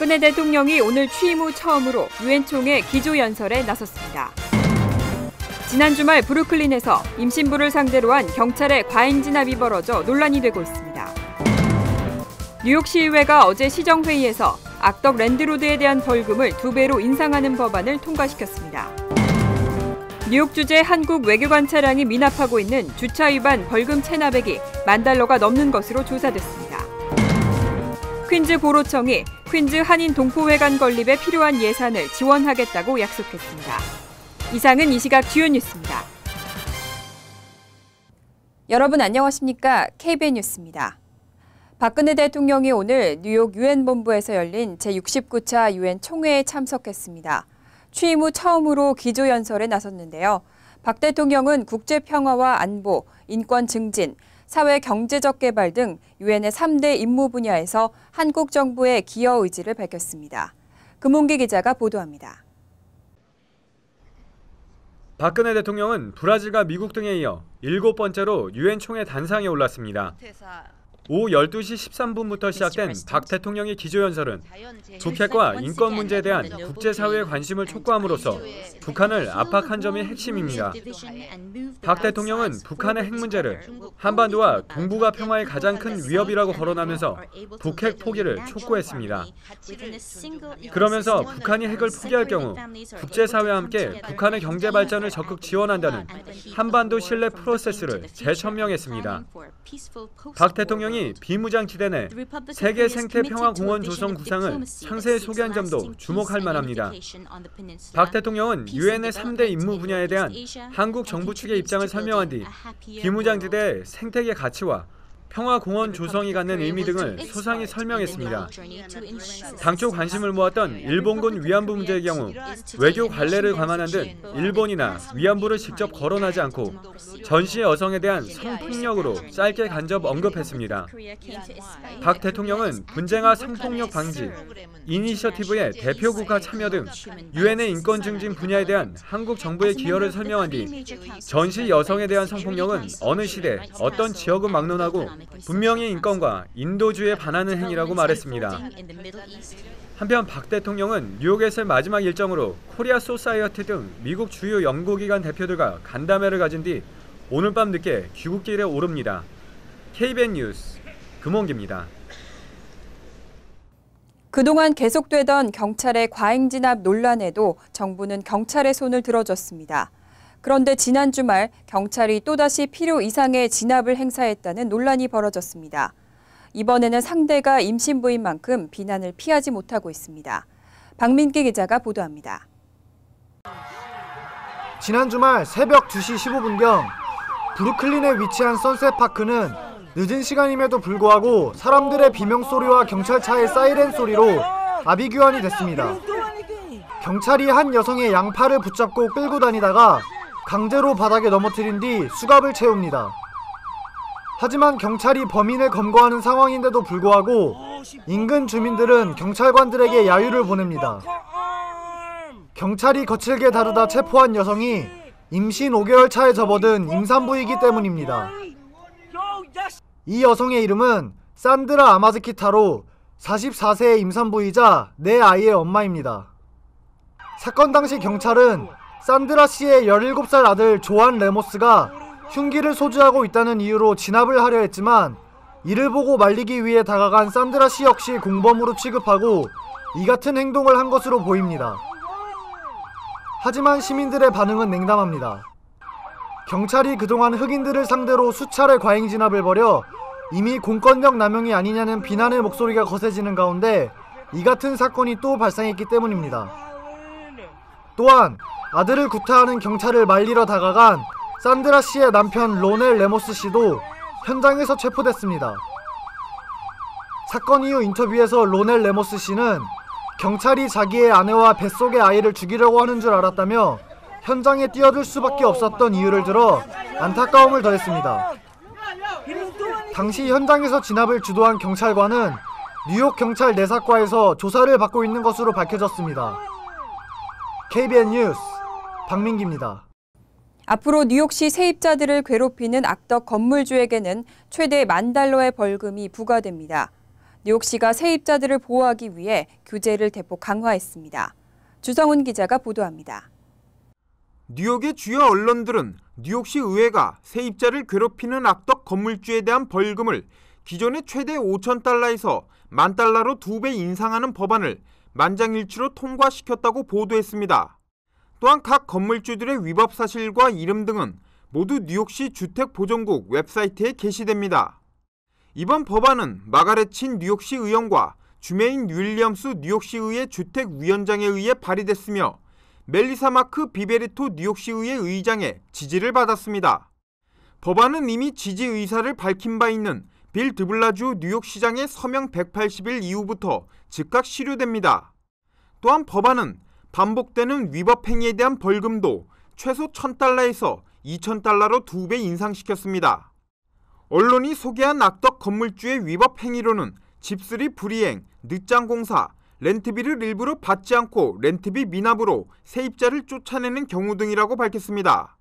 박근혜 대통령이 오늘 취임 후 처음으로 유엔 총회 기조연설에 나섰습니다. 지난 주말 브루클린에서 임신부를 상대로 한 경찰의 과잉 진압이 벌어져 논란이 되고 있습니다. 뉴욕시의회가 어제 시정회의에서 악덕 랜드로드에 대한 벌금을 2배로 인상하는 법안을 통과시켰습니다. 뉴욕 주재 한국 외교관 차량이 미납하고 있는 주차 위반 벌금 체납액이 $10,000가 넘는 것으로 조사됐습니다. 퀸즈 보로청이 퀸즈 한인 동포회관 건립에 필요한 예산을 지원하겠다고 약속했습니다. 이상은 이 시각 주요 뉴스입니다. 여러분 안녕하십니까? KBN 뉴스입니다. 박근혜 대통령이 오늘 뉴욕 유엔 본부에서 열린 제69차 유엔 총회에 참석했습니다. 취임 후 처음으로 기조연설에 나섰는데요. 박 대통령은 국제평화와 안보, 인권 증진, 사회 경제적 개발 등 유엔의 3대 임무 분야에서 한국 정부의 기여 의지를 밝혔습니다. 금홍기 기자가 보도합니다. 박근혜 대통령은 브라질과 미국 등에 이어 7번째로 유엔 총회 단상에 올랐습니다. 오후 12시 13분부터 시작된 박 대통령의 기조연설은 북핵과 인권 문제에 대한 국제사회의 관심을 촉구함으로써 북한을 압박한 점이 핵심입니다. 박 대통령은 북한의 핵 문제를 한반도와 동북아 평화의 가장 큰 위협이라고 거론하면서 북핵 포기를 촉구했습니다. 그러면서 북한이 핵을 포기할 경우 국제사회와 함께 북한의 경제 발전을 적극 지원한다는 한반도 신뢰 프로세스를 재천명했습니다. 박 대통령이 비무장지대 내 세계 생태평화공원 조성 구상을 상세히 소개한 점도 주목할 만합니다. 박 대통령은 유엔의 3대 임무 분야에 대한 한국 정부 측의 입장을 설명한 뒤 비무장지대의 생태계 가치와 평화공원 조성이 갖는 의미 등을 소상히 설명했습니다. 당초 관심을 모았던 일본군 위안부 문제의 경우 외교 관례를 감안한 듯 일본이나 위안부를 직접 거론하지 않고 전시 여성에 대한 성폭력으로 짧게 간접 언급했습니다. 박 대통령은 분쟁과 성폭력 방지, 이니셔티브의 대표국가 참여 등 유엔의 인권 증진 분야에 대한 한국 정부의 기여를 설명한 뒤 전시 여성에 대한 성폭력은 어느 시대, 어떤 지역은 막론하고 분명히 인권과 인도주의에 반하는 행위라고 말했습니다. 한편 박 대통령은 뉴욕에서의 마지막 일정으로 코리아 소사이어티 등 미국 주요 연구기관 대표들과 간담회를 가진 뒤 오늘 밤 늦게 귀국길에 오릅니다. KBN 뉴스 금홍기입니다. 그동안 계속되던 경찰의 과잉 진압 논란에도 정부는 경찰의 손을 들어줬습니다. 그런데 지난 주말 경찰이 또다시 필요 이상의 진압을 행사했다는 논란이 벌어졌습니다. 이번에는 상대가 임신부인 만큼 비난을 피하지 못하고 있습니다. 박민기 기자가 보도합니다. 지난 주말 새벽 2시 15분경 브루클린에 위치한 선셋파크는 늦은 시간임에도 불구하고 사람들의 비명소리와 경찰차의 사이렌 소리로 아비규환이 됐습니다. 경찰이 한 여성의 양팔을 붙잡고 끌고 다니다가 강제로 바닥에 넘어뜨린 뒤 수갑을 채웁니다. 하지만 경찰이 범인을 검거하는 상황인데도 불구하고 인근 주민들은 경찰관들에게 야유를 보냅니다. 경찰이 거칠게 다루다 체포한 여성이 임신 5개월 차에 접어든 임산부이기 때문입니다. 이 여성의 이름은 산드라 아마즈키타로 44세의 임산부이자 4아이의 엄마입니다. 사건 당시 경찰은 산드라 씨의 17살 아들 조안 레모스가 흉기를 소지하고 있다는 이유로 진압을 하려 했지만 이를 보고 말리기 위해 다가간 산드라 씨 역시 공범으로 취급하고 이 같은 행동을 한 것으로 보입니다. 하지만 시민들의 반응은 냉담합니다. 경찰이 그동안 흑인들을 상대로 수차례 과잉 진압을 벌여 이미 공권력 남용이 아니냐는 비난의 목소리가 거세지는 가운데 이 같은 사건이 또 발생했기 때문입니다. 또한 아들을 구타하는 경찰을 말리러 다가간 산드라 씨의 남편 로넬 레모스 씨도 현장에서 체포됐습니다. 사건 이후 인터뷰에서 로넬 레모스 씨는 경찰이 자기의 아내와 뱃속의 아이를 죽이려고 하는 줄 알았다며 현장에 뛰어들 수밖에 없었던 이유를 들어 안타까움을 더했습니다. 당시 현장에서 진압을 주도한 경찰관은 뉴욕 경찰 내사과에서 조사를 받고 있는 것으로 밝혀졌습니다. KBN 뉴스 박민기입니다. 앞으로 뉴욕시 세입자들을 괴롭히는 악덕 건물주에게는 최대 $10,000의 벌금이 부과됩니다. 뉴욕시가 세입자들을 보호하기 위해 규제를 대폭 강화했습니다. 주성훈 기자가 보도합니다. 뉴욕의 주요 언론들은 뉴욕시 의회가 세입자를 괴롭히는 악덕 건물주에 대한 벌금을 기존의 최대 5,000달러에서 10,000달러로 2배 인상하는 법안을 만장일치로 통과시켰다고 보도했습니다. 또한 각 건물주들의 위법 사실과 이름 등은 모두 뉴욕시 주택보존국 웹사이트에 게시됩니다. 이번 법안은 마가렛 친 뉴욕시 의원과 주메인 윌리엄스 뉴욕시의회 주택위원장에 의해 발의됐으며 멜리사 마크 비베리토 뉴욕시의회 의장의 지지를 받았습니다. 법안은 이미 지지 의사를 밝힌 바 있는 빌 드블라주 뉴욕시장의 서명 180일 이후부터 즉각 실효됩니다. 또한 법안은 반복되는 위법 행위에 대한 벌금도 최소 1,000달러에서 2,000달러로 2배 인상시켰습니다. 언론이 소개한 악덕 건물주의 위법 행위로는 집수리 불이행, 늦장 공사, 렌트비를 일부러 받지 않고 렌트비 미납으로 세입자를 쫓아내는 경우 등이라고 밝혔습니다.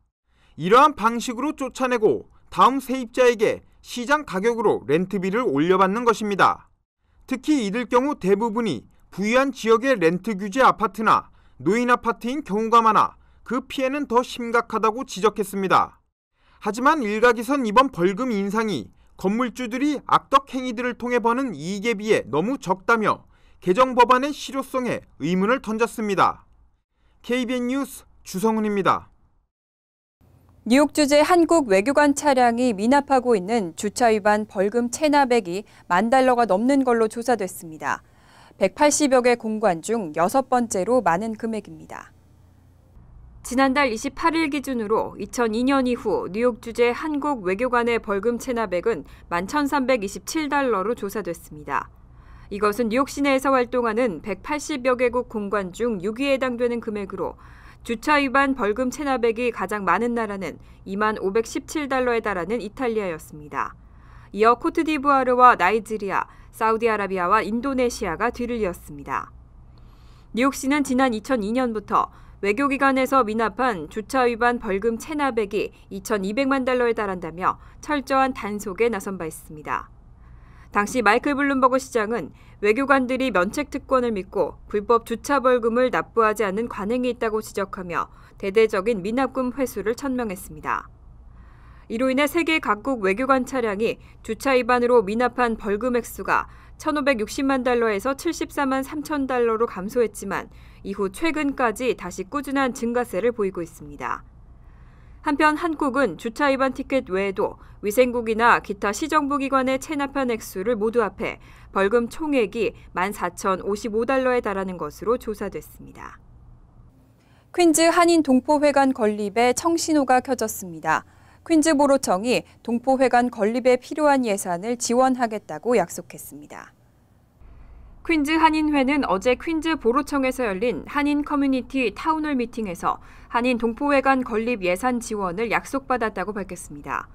이러한 방식으로 쫓아내고 다음 세입자에게 시장 가격으로 렌트비를 올려받는 것입니다. 특히 이들 경우 대부분이 부유한 지역의 렌트 규제 아파트나 노인 아파트인 경우가 많아 그 피해는 더 심각하다고 지적했습니다. 하지만 일각에선 이번 벌금 인상이 건물주들이 악덕 행위들을 통해 버는 이익에 비해 너무 적다며 개정 법안의 실효성에 의문을 던졌습니다. KBN 뉴스 주성훈입니다. 뉴욕 주재 한국 외교관 차량이 미납하고 있는 주차 위반 벌금 체납액이 $10,000가 넘는 걸로 조사됐습니다. 180여 개 공관 중 6번째로 많은 금액입니다. 지난달 28일 기준으로 2002년 이후 뉴욕 주재 한국 외교관의 벌금 체납액은 $11,327로 조사됐습니다. 이것은 뉴욕 시내에서 활동하는 180여 개국 공관 중 6위에 해당되는 금액으로 주차 위반 벌금 체납액이 가장 많은 나라는 $25,17에 달하는 이탈리아였습니다. 이어 코트디부아르와 나이지리아, 사우디아라비아와 인도네시아가 뒤를 이었습니다. 뉴욕시는 지난 2002년부터 외교기관에서 미납한 주차 위반 벌금 체납액이 $2,200만 달러에 달한다며 철저한 단속에 나선 바 있습니다. 당시 마이클 블룸버그 시장은 외교관들이 면책 특권을 믿고 불법 주차 벌금을 납부하지 않는 관행이 있다고 지적하며 대대적인 미납금 회수를 천명했습니다. 이로 인해 세계 각국 외교관 차량이 주차 위반으로 미납한 벌금 액수가 $1,560만 달러에서 $74만 3천 달러로 감소했지만 이후 최근까지 다시 꾸준한 증가세를 보이고 있습니다. 한편 한국은 주차 위반 티켓 외에도 위생국이나 기타 시정부기관에 체납한 액수를 모두 합해 벌금 총액이 $14,055에 달하는 것으로 조사됐습니다. 퀸즈 한인 동포회관 건립에 청신호가 켜졌습니다. 퀸즈 보로청이 동포회관 건립에 필요한 예산을 지원하겠다고 약속했습니다. 퀸즈 한인회는 어제 퀸즈 보로청에서 열린 한인 커뮤니티 타운홀 미팅에서 한인 동포회관 건립 예산 지원을 약속받았다고 밝혔습니다.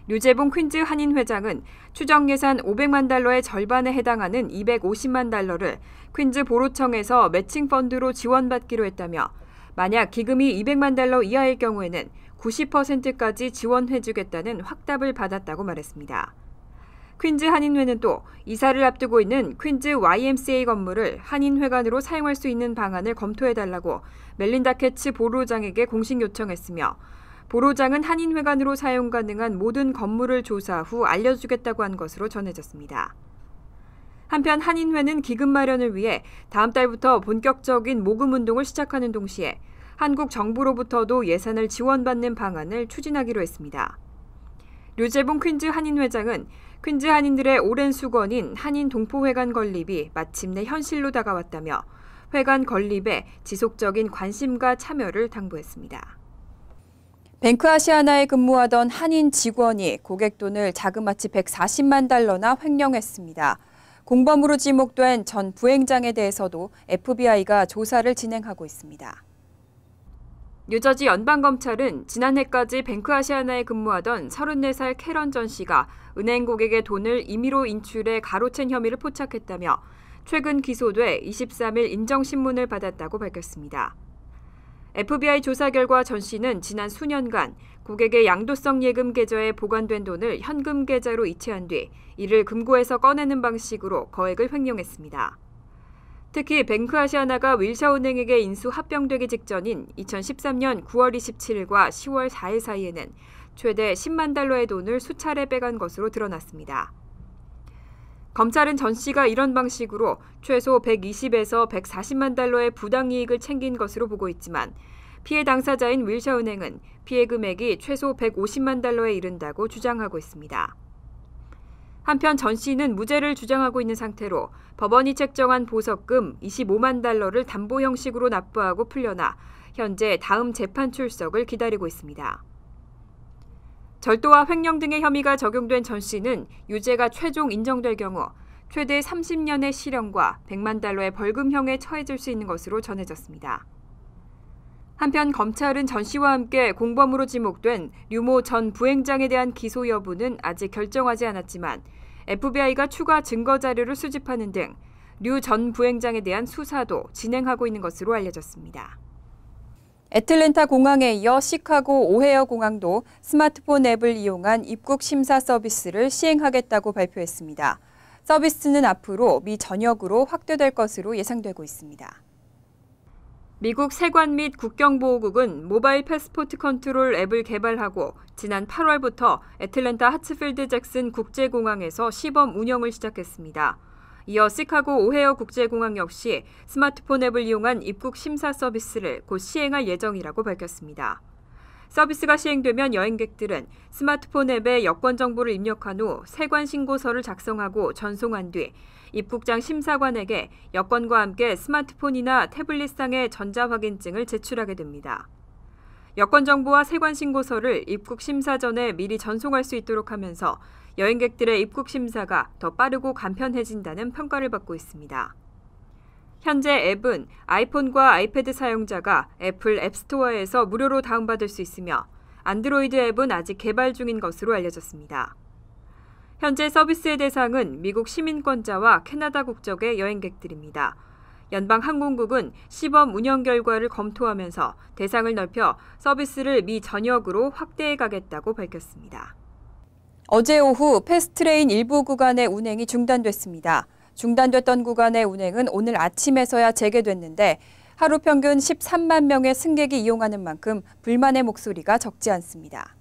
류재봉 퀸즈 한인회장은 추정 예산 $500만 달러의 절반에 해당하는 $250만 달러를 퀸즈 보로청에서 매칭 펀드로 지원받기로 했다며 만약 기금이 $200만 달러 이하일 경우에는 90%까지 지원해주겠다는 확답을 받았다고 말했습니다. 퀸즈 한인회는 또 이사를 앞두고 있는 퀸즈 YMCA 건물을 한인회관으로 사용할 수 있는 방안을 검토해달라고 멜린다 캐츠 보로장에게 공식 요청했으며 보로장은 한인회관으로 사용 가능한 모든 건물을 조사 후 알려주겠다고 한 것으로 전해졌습니다. 한편 한인회는 기금 마련을 위해 다음 달부터 본격적인 모금 운동을 시작하는 동시에 한국 정부로부터도 예산을 지원받는 방안을 추진하기로 했습니다. 류재봉 퀸즈 한인회장은 퀸즈 한인들의 오랜 수건인 한인 동포회관 건립이 마침내 현실로 다가왔다며 회관 건립에 지속적인 관심과 참여를 당부했습니다. 뱅크아시아나에 근무하던 한인 직원이 고객 돈을 자그마치 $140만 달러나 횡령했습니다. 공범으로 지목된 전 부행장에 대해서도 FBI가 조사를 진행하고 있습니다. 뉴저지 연방검찰은 지난해까지 뱅크아시아나에 근무하던 34살 캐런 전 씨가 은행 고객의 돈을 임의로 인출해 가로챈 혐의를 포착했다며 최근 기소돼 23일 인정신문을 받았다고 밝혔습니다. FBI 조사 결과 전 씨는 지난 수년간 고객의 양도성 예금 계좌에 보관된 돈을 현금 계좌로 이체한 뒤 이를 금고에서 꺼내는 방식으로 거액을 횡령했습니다. 특히 뱅크아시아나가 윌샤은행에게 인수 합병되기 직전인 2013년 9월 27일과 10월 4일 사이에는 최대 10만 달러의 돈을 수차례 빼간 것으로 드러났습니다. 검찰은 전 씨가 이런 방식으로 최소 120에서 140만 달러의 부당이익을 챙긴 것으로 보고 있지만 피해 당사자인 윌샤은행은 피해 금액이 최소 150만 달러에 이른다고 주장하고 있습니다. 한편 전 씨는 무죄를 주장하고 있는 상태로 법원이 책정한 보석금 25만 달러를 담보 형식으로 납부하고 풀려나 현재 다음 재판 출석을 기다리고 있습니다. 절도와 횡령 등의 혐의가 적용된 전 씨는 유죄가 최종 인정될 경우 최대 30년의 실형과 100만 달러의 벌금형에 처해질 수 있는 것으로 전해졌습니다. 한편 검찰은 전 씨와 함께 공범으로 지목된 류모 전 부행장에 대한 기소 여부는 아직 결정하지 않았지만 FBI가 추가 증거 자료를 수집하는 등 류 전 부행장에 대한 수사도 진행하고 있는 것으로 알려졌습니다. 애틀랜타 공항에 이어 시카고 오헤어 공항도 스마트폰 앱을 이용한 입국 심사 서비스를 시행하겠다고 발표했습니다. 서비스는 앞으로 미 전역으로 확대될 것으로 예상되고 있습니다. 미국 세관 및 국경보호국은 모바일 패스포트 컨트롤 앱을 개발하고 지난 8월부터 애틀랜타 하츠필드 잭슨 국제공항에서 시범 운영을 시작했습니다. 이어 시카고 오헤어 국제공항 역시 스마트폰 앱을 이용한 입국 심사 서비스를 곧 시행할 예정이라고 밝혔습니다. 서비스가 시행되면 여행객들은 스마트폰 앱에 여권 정보를 입력한 후 세관 신고서를 작성하고 전송한 뒤 입국장 심사관에게 여권과 함께 스마트폰이나 태블릿상의 전자확인증을 제출하게 됩니다. 여권 정보와 세관 신고서를 입국 심사 전에 미리 전송할 수 있도록 하면서 여행객들의 입국 심사가 더 빠르고 간편해진다는 평가를 받고 있습니다. 현재 앱은 아이폰과 아이패드 사용자가 애플 앱스토어에서 무료로 다운받을 수 있으며 안드로이드 앱은 아직 개발 중인 것으로 알려졌습니다. 현재 서비스의 대상은 미국 시민권자와 캐나다 국적의 여행객들입니다. 연방항공국은 시범 운영 결과를 검토하면서 대상을 넓혀 서비스를 미 전역으로 확대해 가겠다고 밝혔습니다. 어제 오후 패스트레인 일부 구간의 운행이 중단됐습니다. 중단됐던 구간의 운행은 오늘 아침에서야 재개됐는데 하루 평균 13만 명의 승객이 이용하는 만큼 불만의 목소리가 적지 않습니다.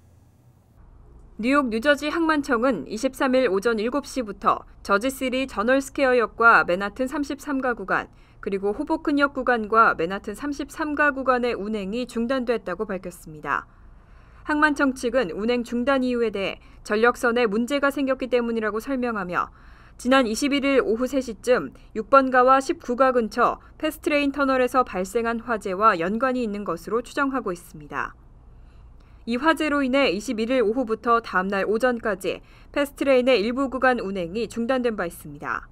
뉴욕 뉴저지 항만청은 23일 오전 7시부터 저지시리 저널스퀘어역과 맨하튼 33가 구간, 그리고 호보큰역 구간과 맨하튼 33가 구간의 운행이 중단됐다고 밝혔습니다. 항만청 측은 운행 중단 이유에 대해 전력선에 문제가 생겼기 때문이라고 설명하며 지난 21일 오후 3시쯤 6번가와 19가 근처 패스트레인 터널에서 발생한 화재와 연관이 있는 것으로 추정하고 있습니다. 이 화재로 인해 21일 오후부터 다음날 오전까지 패스트레인의 일부 구간 운행이 중단된 바 있습니다.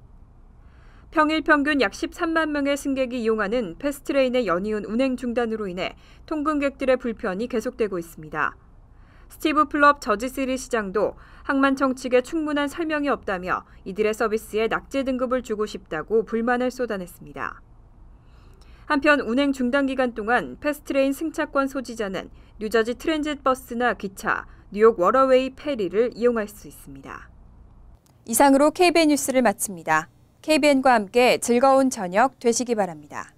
평일 평균 약 13만 명의 승객이 이용하는 패스트레인의 연이은 운행 중단으로 인해 통근객들의 불편이 계속되고 있습니다. 스티브 플럽 저지시리 시장도 항만청 측에 충분한 설명이 없다며 이들의 서비스에 낙제 등급을 주고 싶다고 불만을 쏟아냈습니다. 한편 운행 중단 기간 동안 패스트레인 승차권 소지자는 뉴저지 트랜짓 버스나 기차, 뉴욕 워러웨이 페리를 이용할 수 있습니다. 이상으로 KBN 뉴스를 마칩니다. KBN과 함께 즐거운 저녁 되시기 바랍니다.